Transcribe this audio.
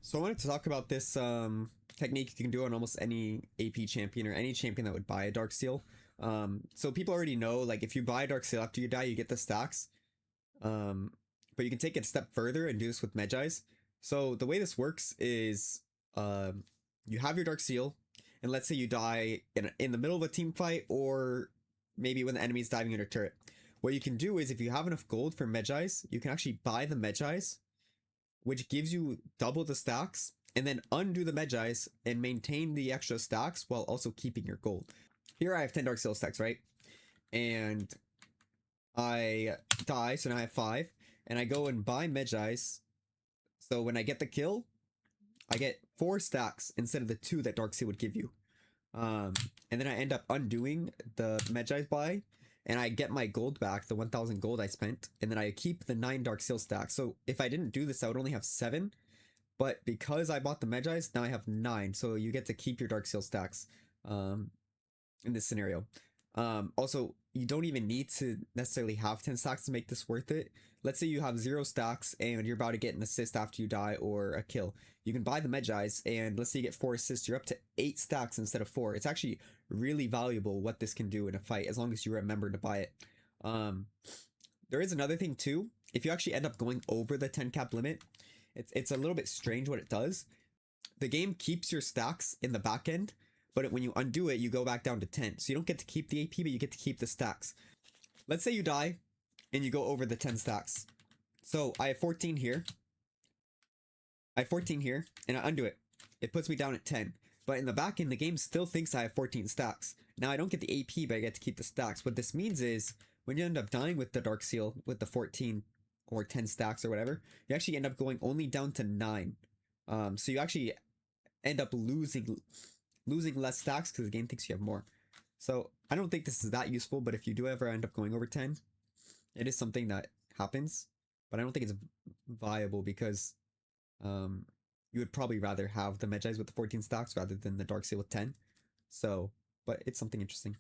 So I wanted to talk about this technique you can do on almost any AP champion or any champion that would buy a Dark Seal. So people already know, like, if you buy a Dark Seal after you die, you get the stacks. Um, but you can take it a step further and do this with mejais. So the way this works is you have your Dark Seal, and let's say you die in the middle of a team fight, or maybe when the enemy's diving in a turret. What you can do is, if you have enough gold for mejais, you can actually buy the mejais, which gives you double the stacks, and then undo the mejais and maintain the extra stacks while also keeping your gold. Here I have 10 Dark Seal stacks, right? And I die, so now I have 5, and I go and buy mejais. So when I get the kill, I get 4 stacks instead of the 2 that Dark Seal would give you. And then I end up undoing the mejais buy, and I get my gold back, the 1000 gold I spent, and then I keep the 9 Dark Seal stacks. So if I didn't do this, I would only have 7, but because I bought the mejais, now I have 9, so you get to keep your Dark Seal stacks in this scenario. Also, you don't even need to necessarily have 10 stacks to make this worth it. Let's say you have 0 stacks and you're about to get an assist after you die or a kill. You can buy the mejais, and let's say you get 4 assists, you're up to 8 stacks instead of 4. It's actually really valuable what this can do in a fight, as long as you remember to buy it. There is another thing too. If you actually end up going over the 10 cap limit, it's a little bit strange what it does. The game keeps your stacks in the back end, but when you undo it, you go back down to 10. So you don't get to keep the AP, but you get to keep the stacks. Let's say you die and you go over the 10 stacks. So I have 14 here. I have 14 here, and I undo it. It puts me down at 10. But in the back end, the game still thinks I have 14 stacks. Now I don't get the AP, but I get to keep the stacks. What this means is, when you end up dying with the Dark Seal, with the 14 or 10 stacks or whatever, you actually end up going only down to 9. So you actually end up losing less stacks because the game thinks you have more. So I don't think this is that useful, but if you do ever end up going over 10, it is something that happens. But I don't think it's viable because you would probably rather have the mejais with the 14 stacks rather than the Dark Seal with 10. So, but it's something interesting.